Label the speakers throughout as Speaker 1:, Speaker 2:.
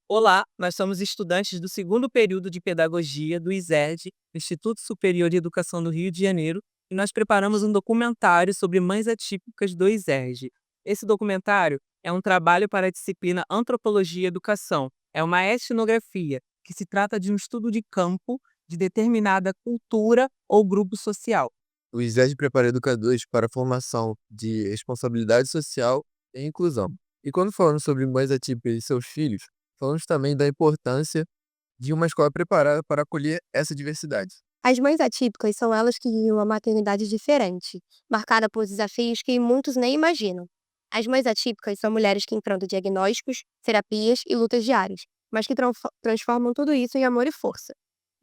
Speaker 1: Olá, nós somos estudantes do segundo período de Pedagogia do ISERD, Instituto Superior de Educação do Rio de Janeiro, e nós preparamos um documentário sobre mães atípicas do ISERD. Esse documentário é um trabalho para a disciplina Antropologia e Educação. É uma etnografia, que se trata de um estudo de campo de determinada cultura ou grupo social.
Speaker 2: O ISED prepara educadores para a formação de responsabilidade social e inclusão. E quando falamos sobre mães atípicas e seus filhos, falamos também da importância de uma escola preparada para acolher essa diversidade.
Speaker 3: As mães atípicas são elas que vivem uma maternidade diferente, marcada por desafios que muitos nem imaginam. As mães atípicas são mulheres que enfrentam diagnósticos, terapias e lutas diárias, mas que transformam tudo isso em amor e força.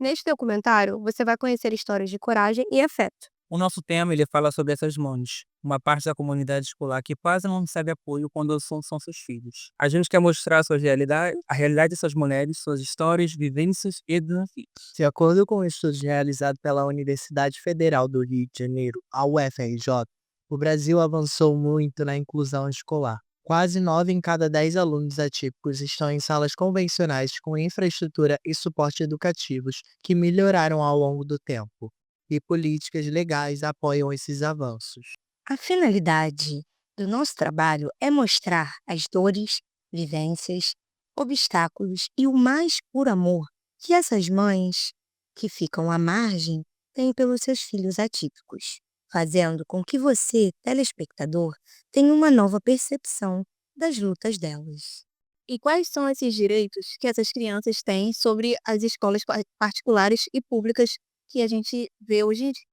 Speaker 3: Neste documentário, você vai conhecer histórias de coragem e afeto.
Speaker 1: O nosso tema ele fala sobre essas mães, uma parte da comunidade escolar que quase não recebe apoio quando são seus filhos. A gente quer mostrar a realidade dessas mulheres, suas histórias, vivências e desafios. De acordo com o estudo realizado pela Universidade Federal do Rio de Janeiro, a UFRJ, o Brasil avançou muito na inclusão escolar. Quase 9 em cada 10 alunos atípicos estão em salas convencionais com infraestrutura e suporte educativos que melhoraram ao longo do tempo, e políticas legais apoiam esses avanços.
Speaker 3: A finalidade do nosso trabalho é mostrar as dores, vivências, obstáculos e o mais puro amor que essas mães que ficam à margem têm pelos seus filhos atípicos, fazendo com que você, telespectador, tenha uma nova percepção das lutas delas. E quais são esses direitos que essas crianças têm sobre as escolas particulares e públicas que a gente vê hoje em dia?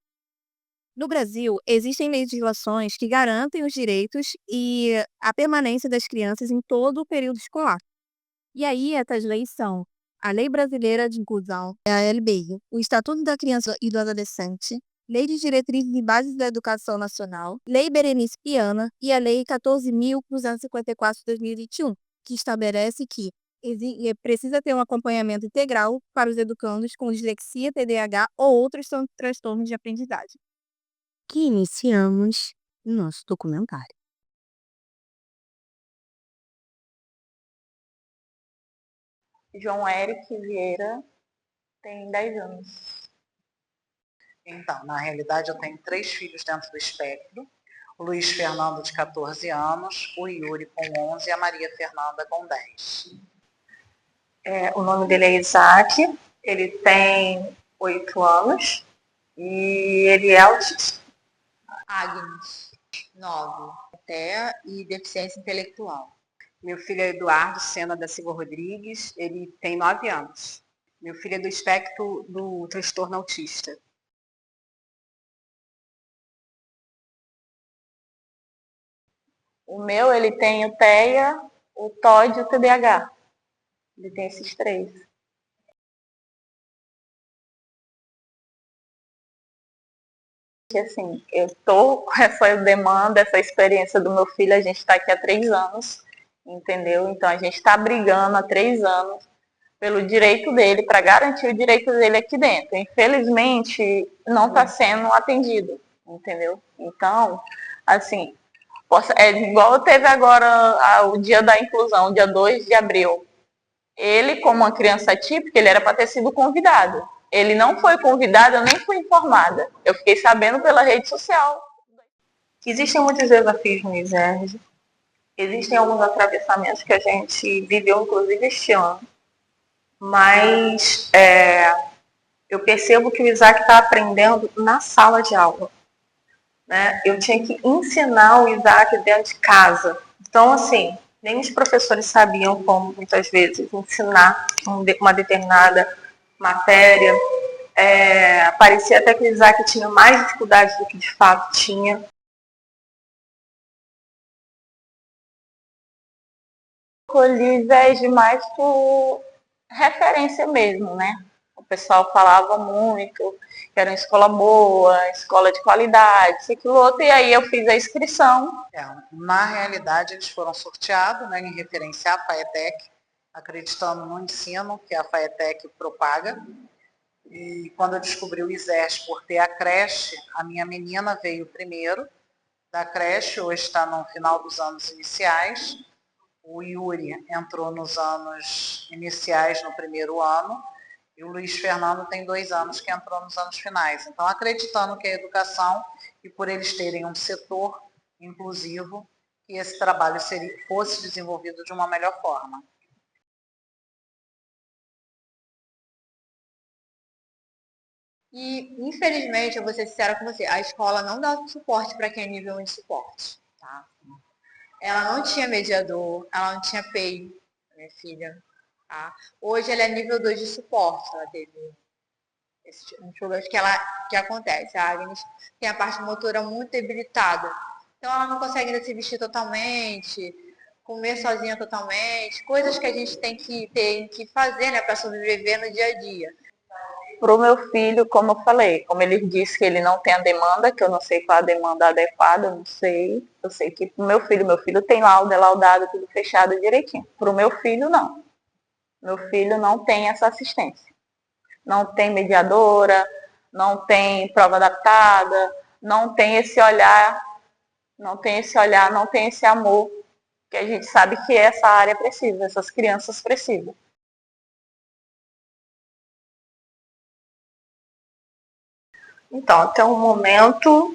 Speaker 3: No Brasil, existem legislações que garantem os direitos e a permanência das crianças em todo o período escolar. E aí, essas leis são a Lei Brasileira de Inclusão, é a LBI, o Estatuto da Criança e do Adolescente, Lei de Diretrizes e Bases da Educação Nacional, Lei Berenice Piana e a Lei 14.254 de 2021, que estabelece que precisa ter um acompanhamento integral para os educandos com dislexia, TDAH ou outros transtornos de aprendizagem. Que iniciamos o nosso documentário.
Speaker 4: João Eric Vieira tem 10 anos.
Speaker 5: Então, na realidade, eu tenho 3 filhos dentro do espectro. O Luiz Fernando, de 14 anos, o Yuri, com 11 e a Maria Fernanda, com 10.
Speaker 4: O nome dele é Isaac, ele tem 8 anos e ele é autista.
Speaker 5: Agnes, 9, TEA e deficiência intelectual.
Speaker 6: Meu filho é Eduardo Sena da Silva Rodrigues, ele tem 9 anos. Meu filho é do espectro do transtorno autista.
Speaker 4: O meu, ele tem o TEA, o TOD e o TDAH. Ele tem esses 3. Assim, eu tô com essa demanda, essa experiência do meu filho, a gente está aqui há 3 anos, entendeu? Então a gente está brigando há 3 anos pelo direito dele, para garantir o direito dele aqui dentro. Infelizmente, não está sendo atendido, entendeu? Então, assim, é igual teve agora o dia da inclusão, dia 2 de abril. Ele, como uma criança típica, ele era para ter sido convidado. Ele não foi convidado, eu nem fui informada. Eu fiquei sabendo pela rede social. Existem muitos desafios no ISERD. Existem alguns atravessamentos que a gente viveu, inclusive, este ano. Mas eu percebo que o Isaac está aprendendo na sala de aula. Né? Eu tinha que ensinar o Isaac dentro de casa. Então, assim, nem os professores sabiam como, muitas vezes, ensinar uma determinada matéria. Parecia até que o Isaac tinha mais dificuldades do que de fato tinha. Escolhi ISERD mais por referência mesmo, né? O pessoal falava muito que era uma escola boa, escola de qualidade, isso, aquilo, outro, e aí eu fiz a inscrição.
Speaker 5: Na realidade, eles foram sorteados, né, em referência à FAETEC, acreditando no ensino que a FAETEC propaga. E quando eu descobri o ISERD por ter a creche, a minha menina veio primeiro da creche, hoje está no final dos anos iniciais. O Yuri entrou nos anos iniciais, no primeiro ano, e o Luiz Fernando tem 2 anos que entrou nos anos finais. Então, acreditando que a educação, e por eles terem um setor inclusivo, que esse trabalho fosse desenvolvido de uma melhor forma.
Speaker 7: E, infelizmente, eu vou ser sincera com você, a escola não dá suporte para quem é nível 1 de suporte, tá? Ela não tinha mediador, ela não tinha PEI, minha filha, tá? Hoje ela é nível 2 de suporte, ela teve um problema que acontece. A Agnes tem a parte motora muito debilitada, então ela não consegue ainda se vestir totalmente, comer sozinha totalmente, coisas que a gente tem que fazer, né, para sobreviver no dia a dia.
Speaker 4: Para o meu filho, como eu falei, como ele disse que ele não tem a demanda, que eu não sei qual a demanda adequada, eu não sei. Eu sei que para o meu filho tem laudo, é laudado, tudo fechado direitinho. Para o meu filho, não. Meu filho não tem essa assistência. Não tem mediadora, não tem prova adaptada, não tem esse olhar, não tem esse amor que a gente sabe que essa área precisa, essas crianças precisam. Então, até o momento,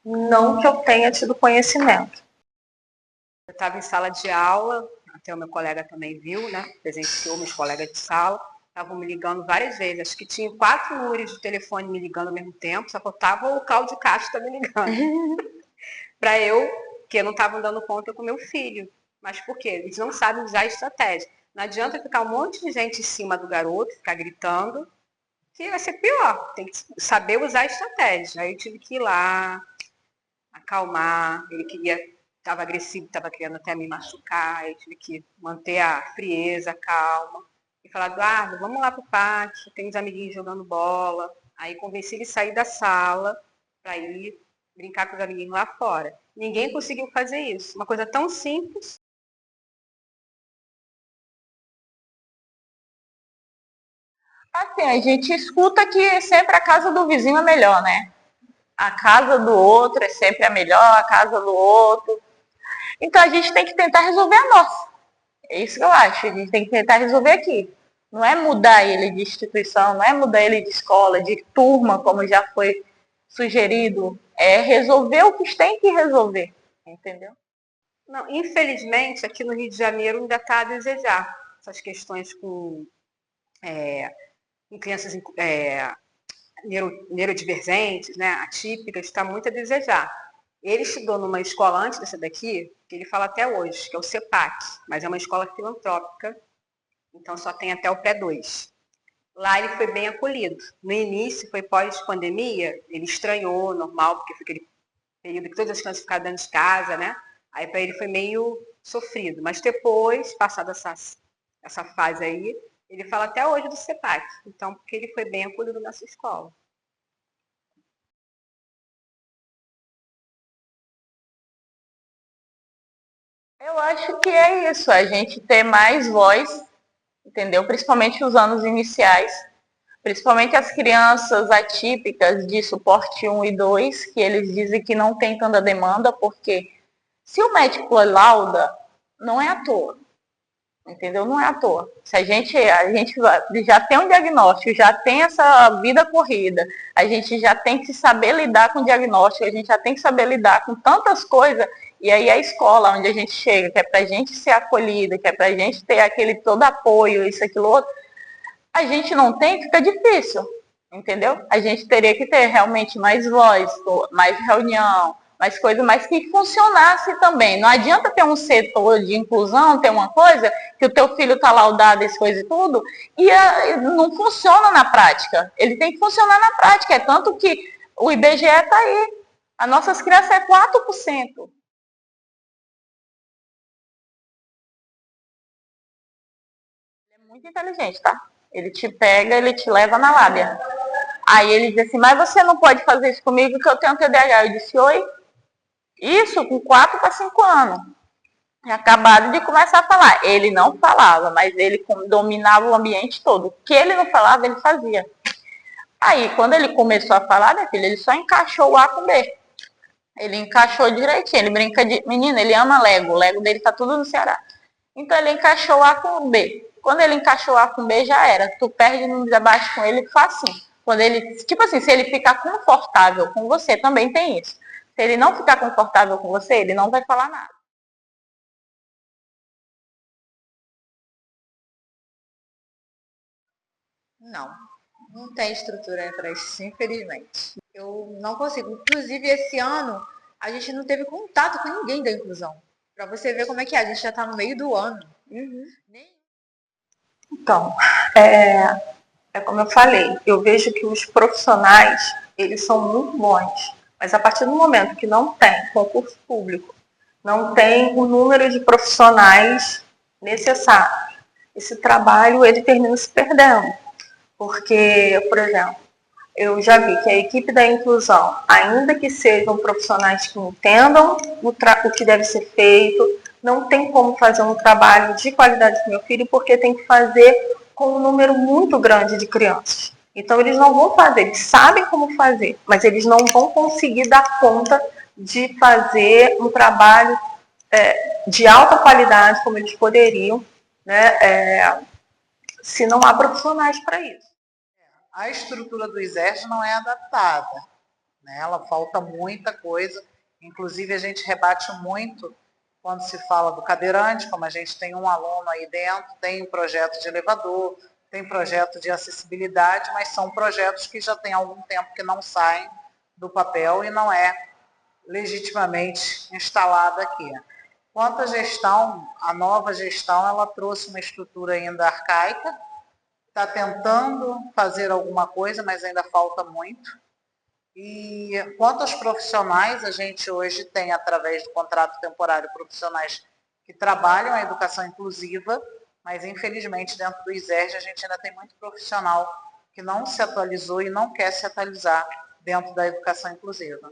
Speaker 4: não que eu tenha tido conhecimento.
Speaker 6: Eu estava em sala de aula, até o meu colega também viu, né? Presenciou, meus colegas de sala, estavam me ligando várias vezes. Acho que tinha 4 números de telefone me ligando ao mesmo tempo, só faltava o Cláudio Castro me ligando. Para eu, que eu não estava dando conta com meu filho. Mas por quê? Eles não sabem usar a estratégia. Não adianta ficar um monte de gente em cima do garoto, ficar gritando, que vai ser pior. Tem que saber usar a estratégia. Aí eu tive que ir lá, acalmar. Ele estava agressivo, estava querendo até me machucar. Aí eu tive que manter a frieza, a calma. E falar, Eduardo, vamos lá pro pátio, tem uns amiguinhos jogando bola. Aí convenci ele a sair da sala para ir brincar com os amiguinhos lá fora. Ninguém conseguiu fazer isso. Uma coisa tão simples.
Speaker 4: Assim, a gente escuta que sempre a casa do vizinho é melhor, né? A casa do outro é sempre a melhor, a casa do outro. Então a gente tem que tentar resolver a nossa. É isso que eu acho, a gente tem que tentar resolver aqui. Não é mudar ele de instituição, não é mudar ele de escola, de turma, como já foi sugerido. É resolver o que tem que resolver, entendeu?
Speaker 6: Não, infelizmente, aqui no Rio de Janeiro ainda está a desejar. Essas questões com crianças neurodivergentes, né, atípicas, está muito a desejar. Ele estudou numa escola antes dessa daqui, que ele fala até hoje, que é o CEPAC, mas é uma escola filantrópica, então só tem até o pré-2. Lá ele foi bem acolhido. No início, foi pós-pandemia, ele estranhou, normal, porque foi aquele período que todas as crianças ficaram dentro de casa, né? Aí para ele foi meio sofrido. Mas depois, passada essa fase aí, ele fala até hoje do CEPAC. Então, porque ele foi bem acolhido nessa escola.
Speaker 4: Eu acho que é isso, a gente ter mais voz, entendeu? Principalmente os anos iniciais, principalmente as crianças atípicas de suporte 1 e 2, que eles dizem que não tem tanta demanda, porque se o médico lauda, não é à toa, entendeu? Não é à toa. Se a gente já tem um diagnóstico, já tem essa vida corrida, a gente já tem que saber lidar com o diagnóstico, a gente já tem que saber lidar com tantas coisas, e aí a escola onde a gente chega, que é pra gente ser acolhida, que é pra gente ter aquele todo apoio, isso, aquilo, outro, a gente não tem, fica difícil, entendeu? A gente teria que ter realmente mais voz, mais reunião, mais coisa, mas que funcionasse também. Não adianta ter um setor de inclusão, ter uma coisa, que o teu filho está laudado, essas coisas e tudo, e não funciona na prática. Ele tem que funcionar na prática, é tanto que o IBGE está aí. As nossas crianças é 4%. Ele é muito inteligente, tá? Ele te pega, ele te leva na lábia. Aí ele diz assim, mas você não pode fazer isso comigo que eu tenho TDAH. Eu disse, oi? Isso com 4 para 5 anos. Acabado de começar a falar. Ele não falava, mas ele dominava o ambiente todo. O que ele não falava, ele fazia. Aí, quando ele começou a falar, minha filha, ele só encaixou o A com B. Ele encaixou direitinho. Ele brinca de... Menina, ele ama Lego. O Lego dele tá tudo no Ceará. Então ele encaixou A com B. Quando ele encaixou A com B, já era. Tu perde no debate com ele facinho. Quando ele, tipo assim, se ele ficar confortável com você, também tem isso. Se ele não ficar confortável com você, ele não vai falar nada.
Speaker 7: Não tem estrutura para isso, infelizmente. Eu não consigo. Inclusive, esse ano, a gente não teve contato com ninguém da inclusão. Para você ver como é que é, a gente já está no meio do ano.
Speaker 4: Então, é como eu falei, eu vejo que os profissionais, eles são muito bons, mas a partir do momento que não tem concurso público, não tem o número de profissionais necessário, esse trabalho ele termina se perdendo. Porque, por exemplo, eu já vi que a equipe da inclusão, ainda que sejam profissionais que entendam o que deve ser feito, não tem como fazer um trabalho de qualidade com meu filho, porque tem que fazer com um número muito grande de crianças. Então, eles não vão fazer, eles sabem como fazer, mas eles não vão conseguir dar conta de fazer um trabalho de alta qualidade, como eles poderiam, né, se não há profissionais para isso.
Speaker 5: A estrutura do ISERJ não é adaptada, né? Ela falta muita coisa, inclusive a gente rebate muito quando se fala do cadeirante, como a gente tem um aluno aí dentro, tem um projeto de elevador, tem projeto de acessibilidade, mas são projetos que já tem algum tempo que não saem do papel e não é legitimamente instalada aqui. Quanto à gestão, a nova gestão, ela trouxe uma estrutura ainda arcaica, está tentando fazer alguma coisa, mas ainda falta muito. E quanto aos profissionais, a gente hoje tem, através do contrato temporário, profissionais que trabalham a educação inclusiva, mas infelizmente dentro do ISERJ a gente ainda tem muito profissional que não se atualizou e não quer se atualizar dentro da educação inclusiva.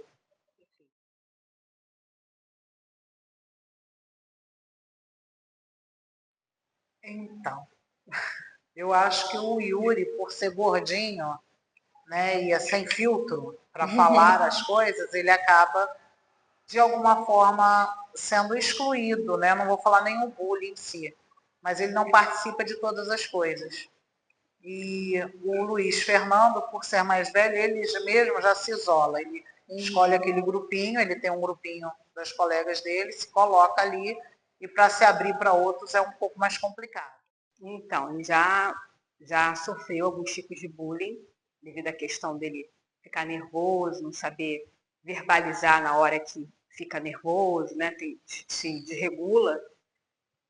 Speaker 5: Então, eu acho que o Yuri, por ser gordinho, né, e é sem filtro para falar as coisas, ele acaba, de alguma forma, sendo excluído, né? Não vou falar nem o bullying em si, mas ele não participa de todas as coisas. E o Luiz Fernando, por ser mais velho, ele mesmo já se isola. Ele escolhe aquele grupinho, ele tem um grupinho das colegas dele, se coloca ali, e para se abrir para outros é um pouco mais complicado.
Speaker 6: Então, ele já sofreu alguns tipos de bullying, devido à questão dele ficar nervoso, não saber verbalizar na hora que fica nervoso, né? Se desregula.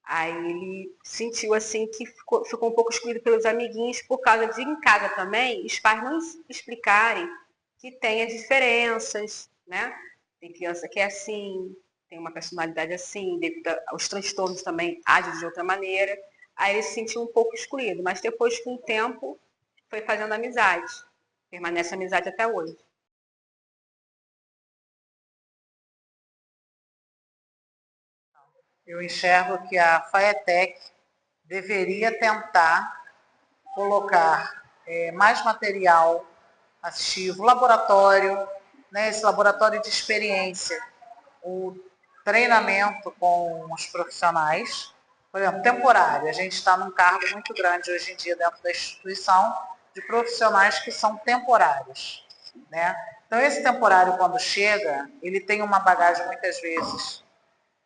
Speaker 6: Aí ele sentiu assim que ficou um pouco excluído pelos amiguinhos por causa de em casa também os pais não explicarem que tem as diferenças, né? Tem criança que é assim, tem uma personalidade assim, devido aos transtornos também age de outra maneira. Aí ele se sentiu um pouco excluído, mas depois com o tempo foi fazendo amizade. Permanece amizade até hoje.
Speaker 5: Eu enxergo que a FAETEC deveria tentar colocar mais material assistivo, laboratório, né, esse laboratório de experiência, o treinamento com os profissionais, por exemplo, temporário. A gente está num cargo muito grande hoje em dia dentro da instituição de profissionais que são temporários, né? Então, esse temporário, quando chega, ele tem uma bagagem, muitas vezes,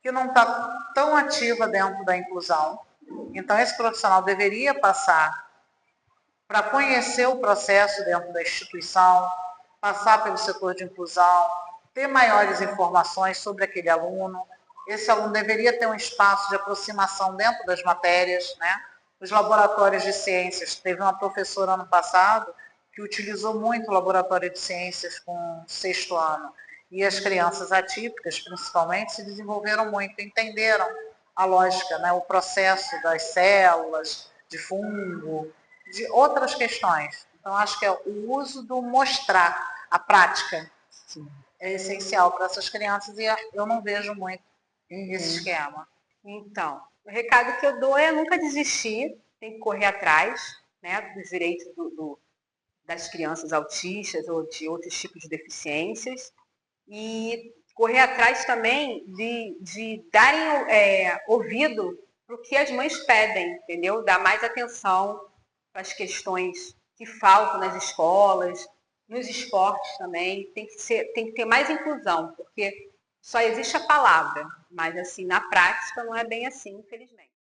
Speaker 5: que não está tão ativa dentro da inclusão. Então, esse profissional deveria passar para conhecer o processo dentro da instituição, passar pelo setor de inclusão, ter maiores informações sobre aquele aluno. Esse aluno deveria ter um espaço de aproximação dentro das matérias, né? Os laboratórios de ciências. Teve uma professora ano passado que utilizou muito o laboratório de ciências com o 6º ano. E as crianças atípicas, principalmente, se desenvolveram muito, entenderam a lógica, né? O processo das células, de fungo, de outras questões. Então, acho que é o uso do mostrar, a prática, é essencial para essas crianças e eu não vejo muito esse esquema.
Speaker 6: Então, o recado que eu dou é nunca desistir, tem que correr atrás, né, dos direitos das crianças autistas ou de outros tipos de deficiências e correr atrás também de darem ouvido pro que as mães pedem, entendeu? Dar mais atenção para as questões que faltam nas escolas, nos esportes também. Tem que ter mais inclusão, porque só existe a palavra, mas assim, na prática não é bem assim, infelizmente.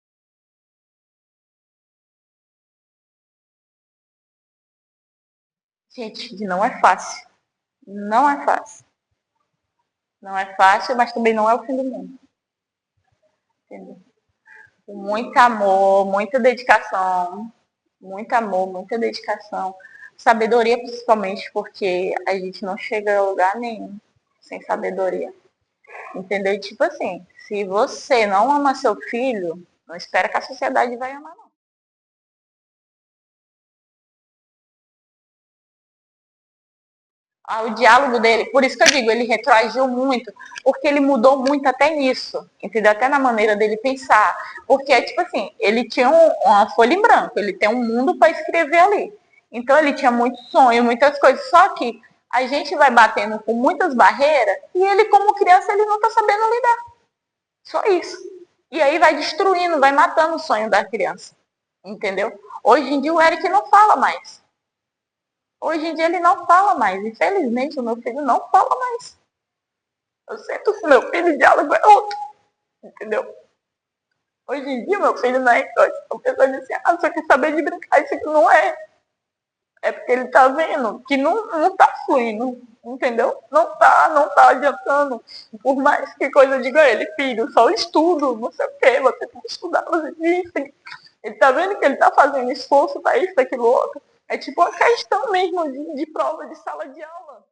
Speaker 4: Gente, não é fácil. Não é fácil. Não é fácil, mas também não é o fim do mundo. Entendeu? Com muito amor, muita dedicação. Muito amor, muita dedicação. Sabedoria principalmente, porque a gente não chega a lugar nenhum sem sabedoria. Entendeu? E tipo assim, se você não ama seu filho, não espera que a sociedade vai amar, não. O diálogo dele, por isso que eu digo, ele retroagiu muito, porque ele mudou muito até nisso, entendeu? Até na maneira dele pensar. Porque, tipo assim, ele tinha uma folha em branco, ele tem um mundo para escrever ali. Então ele tinha muito sonho, muitas coisas, só que a gente vai batendo com muitas barreiras e ele, como criança, ele não está sabendo lidar. Só isso. E aí vai destruindo, vai matando o sonho da criança. Entendeu? Hoje em dia o Eric não fala mais. Hoje em dia ele não fala mais. Infelizmente, o meu filho não fala mais. Eu sinto que meu filho, o diálogo é outro. Entendeu? Hoje em dia, meu filho não é. A pessoa diz assim, só quer saber de brincar. Isso aqui não é. É porque ele tá vendo que não tá fluindo. Entendeu? Não tá adiantando. Por mais que coisa eu diga a ele, filho, só estudo, não sei o quê, você tem que estudar, você isso. Ele tá vendo que ele tá fazendo esforço para isso, aquilo, outro. É tipo uma questão mesmo de prova de sala de aula.